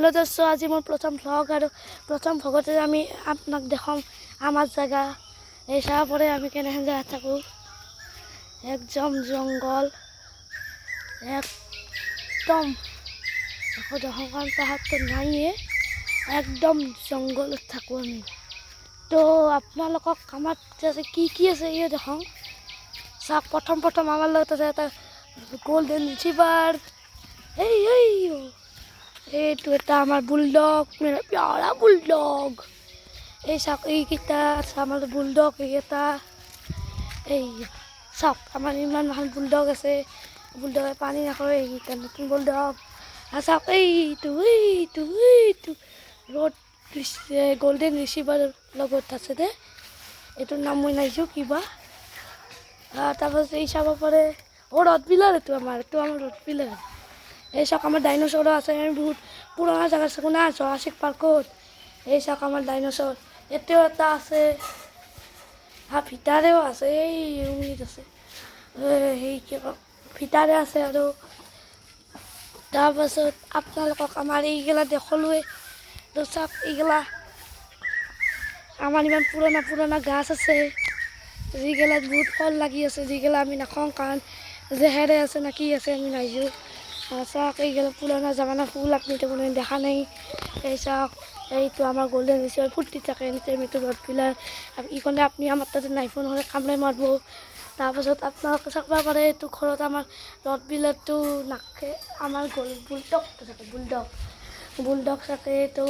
Hello दोस्तों, आज मोर प्रथम भ्लग और प्रथम भ्लगते आमी आपनाक देखाम आमार जगह এই চাহ পরে আমি কেনেহেন জায়গা থাকো একদম জঙ্গল একদম দেখো দেখো কারণ পাহাড় তো নাইয়ে একদম জঙ্গলত থাকো আমি তো আপনালোকক আমার কাছে কি আছে ইয়ে দেখো চাওক প্রথম আমার লগত আছে এটা গোল্ডেন রিট্রিভার এইটো এটা আমার বুলডগ মেरा प्यारा बुलडग এই চাওক এইকেইটা আছে আমার বুলডগ এইকেইটা এই চাওক আমার ইমান ভাল বুলডগ আছে বুলডগে পানী নাখায় এইকেইটা নতুন বুলডগ আৰু চাওক এইটো ৰ'ড গোল্ডেন ৰিট্ৰিভাৰ লগত আছে দে এইটোৰ নাম মই নাইছোঁ কিবা তাৰপাছত এই চাব পাৰে ৰটভিলাৰ এইটো আমাৰ ৰটভিলাৰ এই চাওক আমাৰ ডাইনোসৰো আছে আমি বহুত পুৰণা জেগা চাকো না জুৰাছিক পাৰ্কত এই চাওক আমাৰ ডাইনোসৰ এতিয়াও এটা আছে ভিতৰেও আছে এই ৰুমত আছে সেই কিবা ভিতৰে আছে আৰু তাৰপাছত আপোনালোকক আমাৰ এইগিলা দেখলোৱে তো চাওক এইগিলা আমাৰ ইমান পুৰণা গাছ আছে যিগিলাত বহুত ফল লাগি আছে যিগিলা আমি নাখাওঁ কাৰণ জেহেৰে আছে না কি আছে আমি নাইছোঁ চাওক এইগিলা পুৰণা জামানা ফুল আপুনিতো কোনো দেখা নাই এই চাওক এইটো আমাৰ গোল্ডেন ৰিট্ৰিভাৰ ফুৰ্তি থাকে এনিটাইমটো ৰটভিলাৰ ইকনে আপুনি আমাৰ তাতে নাইফোন হ'লে কামৰাই মাৰিব তাৰপাছত আপোনালোকে চাব পাৰে এইটো ঘৰত আমাৰ ৰটভিলাৰটো নাকে আমাৰ বুলডগ থাকে বুলডগ থাকে এইটো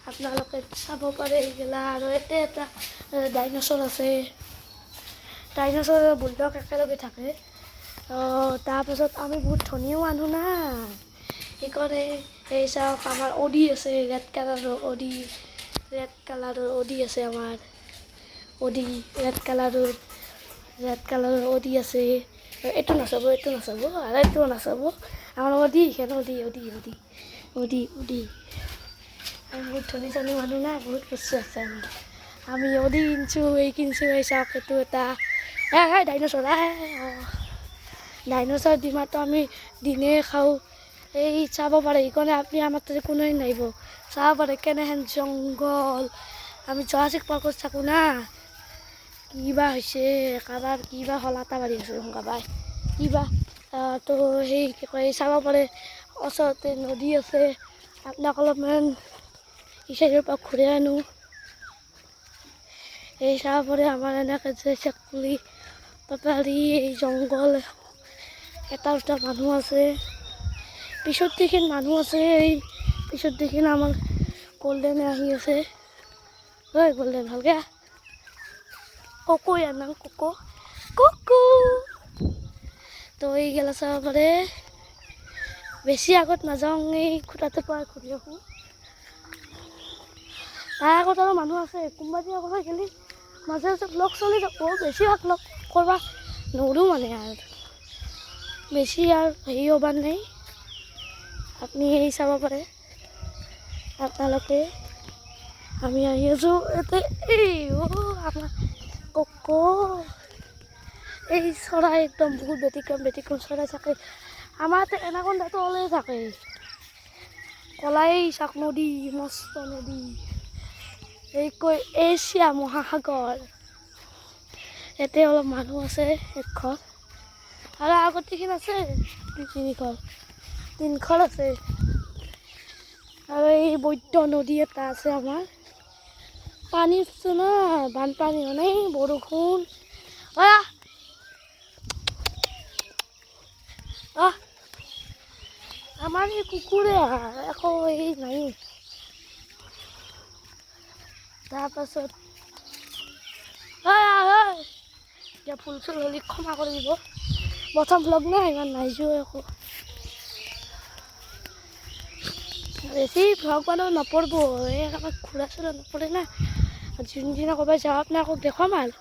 আপোনালোকে চাব পাৰে এইগিলা আৰু এটা ডাইনোসৰ আছে ডাইনোসৰ বুলডগ একেলগে থাকে তাৰপাছত আমি বহুত ধনীও মানুহ না সেইকাৰণে এই চাওক আমাৰ অডি আছে ৰেড কালাৰৰ অডি আছে আমাৰ অডি ৰেড কালাৰৰ অডি আছে এইটো নাচাব আৰু এইটো নাচাব আমাৰ অডি এখানে অডি আমি বহুত ধনী মানুহ না বহুত বস্তু আছে আমি অডি কিনছোঁ এই চাওক এইটো এটা ডাইনোসৰ ডিমাটো আমি দিনে খাওঁ এই চাব পাৰে এইকাৰণে আপুনি আমাৰ তাতে কোনোৱে নাহিব চাব পাৰে কেনেহেন জংঘল আমি জুৰাছিক পাৰ্কত থাকোঁ না কিবা হৈছে কাৰোবাৰ কিবা হলাতা মাৰি আছে কাৰোবাৰ কিবা তো সেই কি কয় চাব পাৰে ওচৰতে নদী আছে আপোনাক অলপমান এই চাইডৰ পৰা ঘূৰাই আনো এই চাব পাৰে আমাৰ এনেকৈ যে চাকলি পাপাৰি এই জংঘল এটা দুটা মানুহ আছে পিছত দেখি মানুহ আছে এই পিছত দেখি আমাৰ গোল্ডেনে আহি আছে ঐ গোল্ডেন ভালকে কোকো ইয়াৰ নাম কোকো তো এইগিলা চাব পাৰে বেছি আগত নাযাওঁ এই খুটাটোৰ পৰা ঘূৰি আহোঁ তাৰ আগত আৰু মানুহ আছে কোনোবা দিয়া কথা খেলি মাজে লগ চলি থাকোঁ বেছিভাগ লগ কৰিব নোৱাৰোঁ মানে আৰু বেছি আৰু হেৰি হ'ব নাই আপুনি এই চাব পাৰে আপোনালোকে আমি আহি আছোঁ এতিয়া আমাৰ কোকো এই চৰাই একদম বহুত ব্যতিক্ৰম চৰাই থাকে আমাৰ এনাকন্দাটো ওলাই থাকে কলাই চাক নদী মস্ত নদী এই কৈ এছিয়া মহাসাগৰ ইয়াতে অলপ মানুহ আছে একঘৰ আৰু আগত এইখিনি আছে তিনিঘৰ আছে আৰু এই বৈদ্য নদী এটা আছে আমাৰ পানী উঠছে না বানপানী হোৱা নাই বৰষুণ আমাৰ এই কুকুৰে একো এই নাই তাৰপাছত এতিয়া ফুল চুল হ'লে ক্ষমা কৰি দিব প্ৰথম ভ্লগ না ইমান নাইছোঁ একো বেছি ভ্লগ মানুহ নপৰিব এই আমাক ঘূৰা চুৰা নপৰে না যোনদিনা ক'ৰবাত যাওঁ আপোনালোকক দেখুৱাম আৰু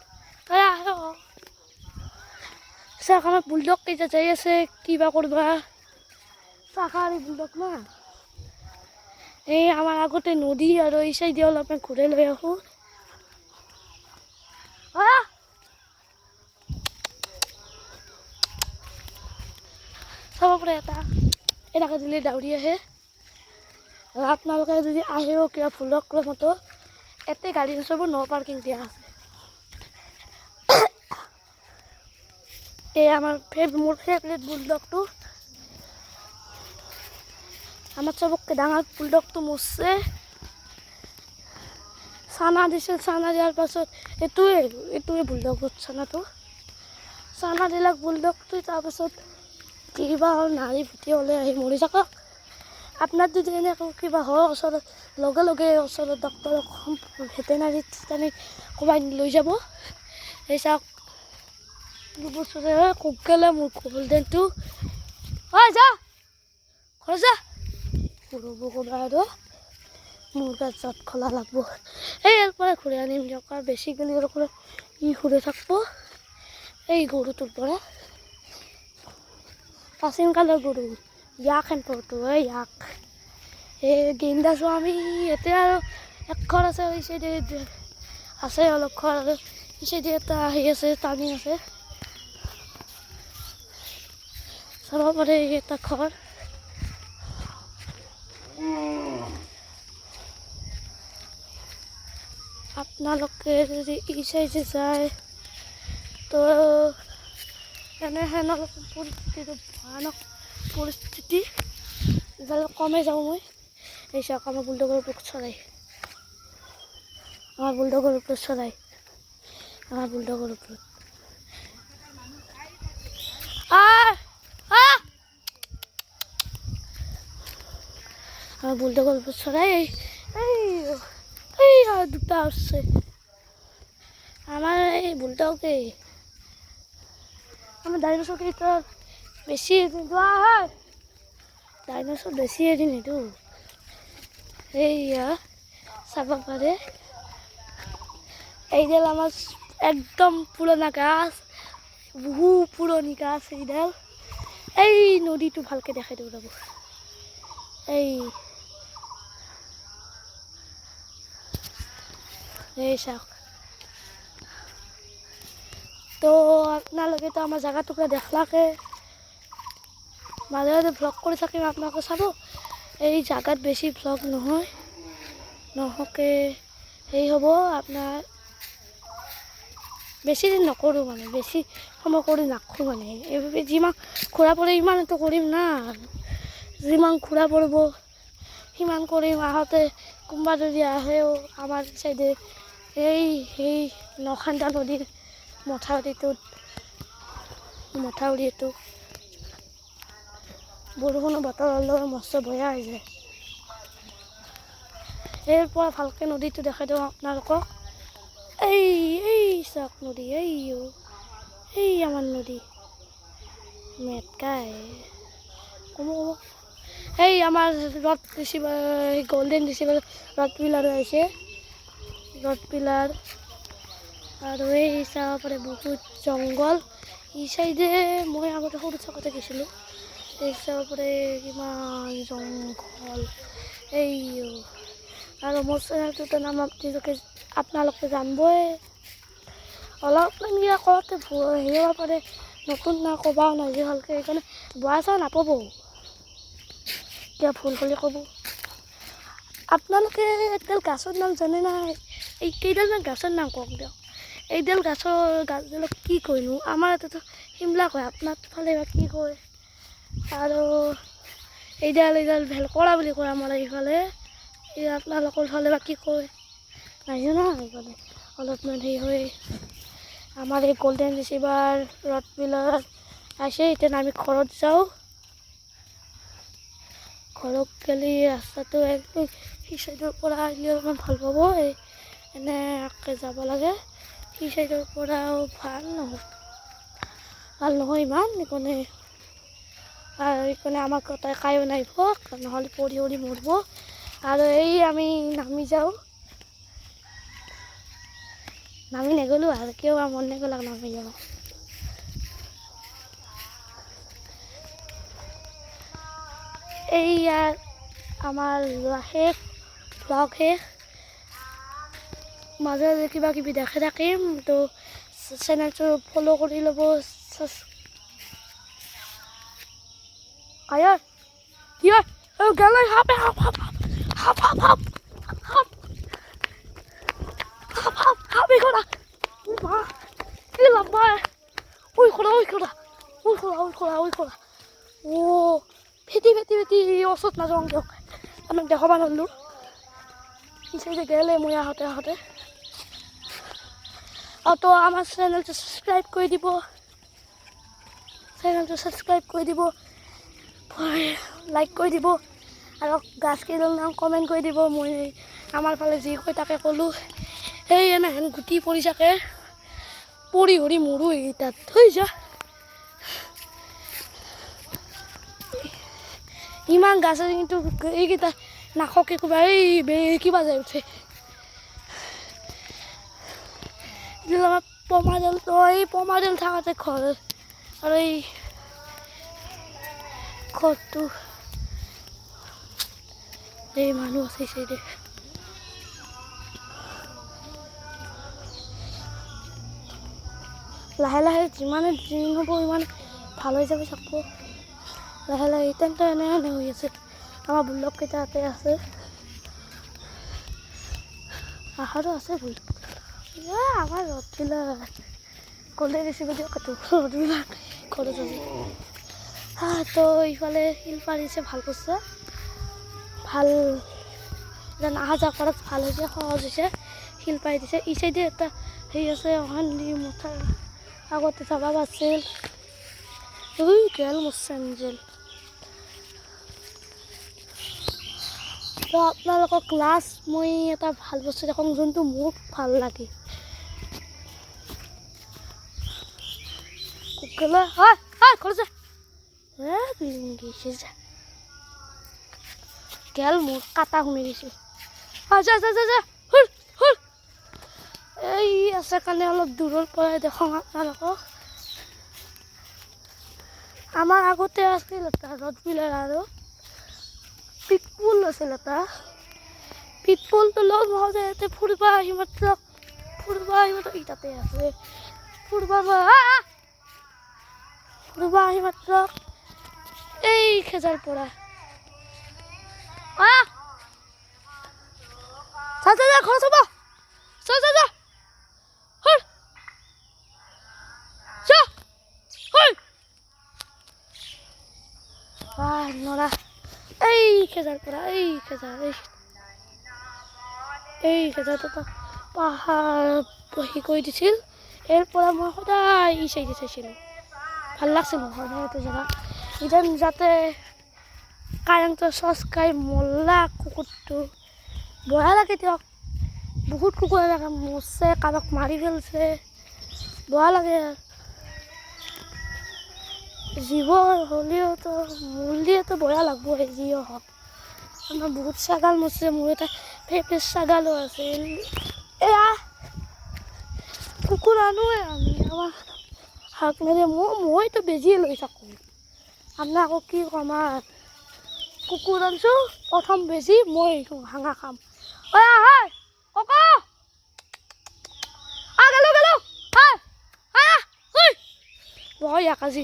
চাওক আমাৰ বুলডগ কেইটা যাই আছে কিবা কৰিবা চাকাৰী বুলডগ না এই আমাৰ আগতে নদী আৰু এই চাইডে অলপমান ঘূৰাই লৈ আহোঁ চাব পাৰে এটা এনেকৈ দিলে দাউৰি আহে আপোনালোকে যদি আহেও কিবা ভুলক মতো এতে গাড়ী নচলিব, ন' পাৰ্কিং দিয়া আছে। এই আমাৰ মোৰ ফেভাৰিট বুলডগটো, আমাৰ চবককে ডাঙৰ বুলডগটো মৰছে। চানা দিছিল, চানা দিয়াৰ পাছত এইটোৱে বুলডগত চানাটো চানা দিলাক বুলডগটো। তাৰপাছত কিবা হ'ল, নাৰী ফুটি হ'লে আহি মৰি থাকক। আপনাৰ যদি এনেকৈ কিবা হয় ওচৰত, লগে লগে ওচৰত ডক্টৰক ভেটেনাৰী ক'ৰবাত লৈ যাব। এই চাওক দুবছৰে খুব গেলে মোৰ গল্ডেনটো। হয় যা ঘৰ যা, ৰ'ব ক'বা আৰু মোৰ গাত জাত খোলা লাগব। এই ইয়াৰ পৰা ঘূৰি আনিম দিয়ক, আৰু বেছি গেলি ই ঘূৰি থাকব। এই গৰুটোৰ পৰা প্ৰাচীন কালৰ গৰু, ইয়াক সেনপৰটো ইয়াক। এই গেন্দা স্বামী এতিয়া আৰু এক ঘৰ আছে, এই চাইডে আছে অলপ ঘৰ, আৰু এই চাইডে এটা আহি আছে, টানি আছে, চাব পাৰে এটা ঘৰ। আপোনালোকে যদি ই চাইডে যায় তো এনেহেন অলপ পৰিস্থিতিটো ভয়ানক পৰিস্থিতি। ইফালে কমে যাওঁ মই। এই চাওক আমাৰ বুলডগৰ ওপৰত চৰাই, আমাৰ বুলডগৰ ওপৰত চৰাই, আমাৰ বুলডগৰ ওপৰত আমার বুলডগর উপর ছড়াই। এই দুটা আসছে আমার এই বুলডগে। আমার ডাইনোসরকে তো বেশি ডাইনোসর বেশি এদিন এইটো এইয়া চাব পাৰে। এইডাল আমার একদম পুরোনো গাছ, বহু পুরনি গাছ এইডাল। এই নদীটো ভালকে দেখাই দিব যাব। এই চাওক। তো আপোনালোকে তো আমার জায়গা টুকরা দেখলাকে, মাঝে মাঝে ভ্লগ করে থাকিম, আপনাকে চাব। এই জায়গাত বেশি ভ্লগ নহয়, নহকে এই হ'ব আপনার বেশি দিন নকৰোঁ, মানে বেছি সময় কৰি নাখোঁ। মানে এইভাবে যিমান ঘূৰা পৰে ইমানটো কৰিম না, যিমান ঘূৰা পৰিব সিমান কৰিম। আহোঁতে কোনোবা যদি আহেও আমাৰ চাইডে এই নখান্দা নদীৰ মথাউৰিটো বৰষুণৰ বতৰ হ'লেও মস্ত বেয়া হৈ যায়। ইয়াৰ পৰা ভালকৈ নদীটো দেখাই দিওঁ আপোনালোকক। এই চাওক নদী, এই আমার নদী মেটকায় কমো। এই আমার rod receiver, golden receiver rod pillar আছে, রড পিলার। আর এই চাব পাৰে বহুত জংঘল। ই চাইডে মই আগতে সৰু থাকোঁতে গৈছিলোঁ। এই চাব পাৰে কিমান জংঘল। এই আৰু মোৰ চেনেলটোৰ নাম আপোনালোকে জানিবই। অলপমান কিবা কওঁতে হেৰিব পাৰে, নতুন না ক'বাও নাযায় ভালকৈ, সেইকাৰণে বেয়া চেয়া নাপাব, কিবা ভুল হ'লে ক'ব। আপোনালোকে এডাল গাছৰ নাম জানে নাই? এই কেইডালমান গাছৰ নাম কওক দিয়ক। এইডাল গাছডালক কি কয়নো? আমাৰ ইয়াতেতো শিমলা কয়, আপোনাৰ ফালে বা কি কয়? আৰু এইডাল ভেলকৰা বুলি কয় আমাৰ এইফালে। এই আপোনালোকৰ ফালে বা কি কয় নাজানো না, সেইকাৰণে অলপমান হেৰি হয়। আমাৰ এই গোল্ডেন ৰিসিভাৰ ৰড পিলাৰ আসে। এতিয়া আমি ঘৰত যাওঁ। ঘৰত গেলি ৰাস্তাটো একদম সি চাইডৰ পৰা আহিলে অলপমান ভাল পাব। এনেকৈ যাব লাগে। সি চাইডৰ পৰাও ভাল নহয় ইমান, সেইকাৰণে আমাক তাই কায়ো নাইব, নহ'লে পৰি মৰিব। আৰু এই আমি নামি যাওঁ, নামি নগ'লোঁ আৰু কিয় মন নগ'লাক নামি যাব। এই ইয়াৰ আমাৰ শেষ ব্লগ শেষ। মাজে মাজে কিবা কিবি দেখাই থাকিম, তো চেনেলটো ফ'ল' কৰি ল'ব। কি হয় গেলাই হাপ হাপ হাপ হাপ হাপ হাপ হাপ এগোলা মা কি লম্বা ওই খোলা ও ফেটি ওচৰত নাযাওঁ দিয়ক আমি দেখাব নোৱাৰিলোঁ পিছে গেলে মই আহোঁতে তো আমার চ্যানেলটা সাবস্ক্রাইব করে দিব লাইক করে দিব আর গাছ কেইডাল নাম কমেন্ট করে দিব মই আমার ফালে যি কই তাকে কলো এই এনেহেন গুটি পৰি থাকে পৰি হৰি মৰো এইটাত থৈ যা ইমান গাছ আছে কিন্তু এইকেইটা নাখকে কিবা এই কিবা যায় উঠে আমার পমাডেল তো এই পমাডেল থাকাতে ঘর আর এই ঘরটো এই মানুষ আছে সাইডে লাহে যিমানে দিন হ'ব ইমান ভাল হৈ যাব চাব লাহে তেন্তে এনে হৈ আছে আমাৰ বুলক কেইটাতে আছে আহাৰো আছে বুলক আমার রথবিলা কলে রেসিপি দিও কত রথবিলা ঘরে যাবে হ্যাঁ তো এইফালে শিল পারিছে ভাল করছে ভাল যেন আহা যা করাত ভাল হয়েছে সহজ হয়েছে শিল পাৰি দিছে ই সাইডে একটা সেই আছে অহান দি মুঠাৰ আগতে চাবা পাৰছিল ওই গেল মৰছে এঞ্জেল তো আপোনালোকৰ ক্লাছ মই এটা ভাল বস্তু দেখোন যোনটো মোক ভাল লাগে কুকুলা হয় ঘৰ যা গেছে গেল মোৰ কাটা শুনি দিছে যা হুল এই আছে কাৰণে অলপ দূৰৰ পৰা দেখোঁ আপোনালোকক আমাৰ আগতে আছিল এটা ৰথবিলাৰ আৰু পিটবুল আছিল এটা পিটবুলটো লগ হওঁতে ইয়াতে ফুৰিব আহি মাত্ৰ ইটাতে আছে ফুৰিব আহি মাত্ৰ এই খেজাৰ পৰা যা ঘৰ চাব নৰা এই খেজাৰ পৰা এই খেজাৰটো পাহাৰ বহি কৰি দিছিল ইয়াৰ পৰা মই সদায় ই চাইডে চাইছিলোঁ ভাল লাগছিল সদায় এইটো জেগা ইজন যাতে কাৰেণ্টটো চচ খাই মল্লা কুকুৰটো বেয়া লাগে দিয়ক বহুত কুকুৰ এনেকৈ মৰছে কাৰোবাক মাৰি পেলাইছে বেয়া লাগে জীৱ হ'লেওতো মৰিলেতো বেয়া লাগবই যিও হওক আমাৰ বহুত ছাগাল মৰছে মোৰ এটা ফেভৰেট ছাগালো আছিল এয়া কুকুৰ আনোৱে আমি আমাৰ শাক মেলি মইতো বেজিয়ে লৈ থাকোঁ আপোনাক আকৌ কি ক'ম আৰু কুকুৰ আনিছোঁ প্ৰথম বেজি মই হাঙা খাম গেলো কাজি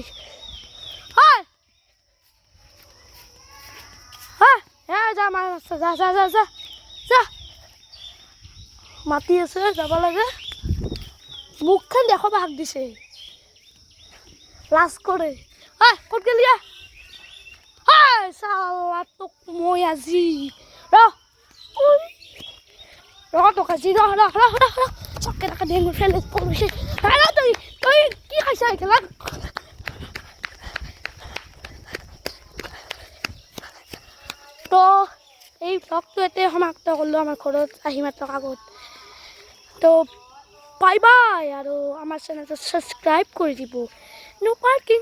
যা মাছ আছে যা মাতি আছে যাব লাগে মুখখন দেখো হাক দিছে লাজ কৰে ক'ত গেলি চালা তোক মই আজি তোক আজি চকে টাকা দিয়ে মোৰ ফেলে পৰিছে তই কি খাইছা খেলা তো এই ব্লগটো এতে সমাপ্ত কৰিলোঁ আমাৰ ঘৰত আহি মাত্ৰ আগত তো বাই আৰু আমাৰ চেনেলটো ছাবস্ক্ৰাইব কৰি দিব নো পাৰ্কিং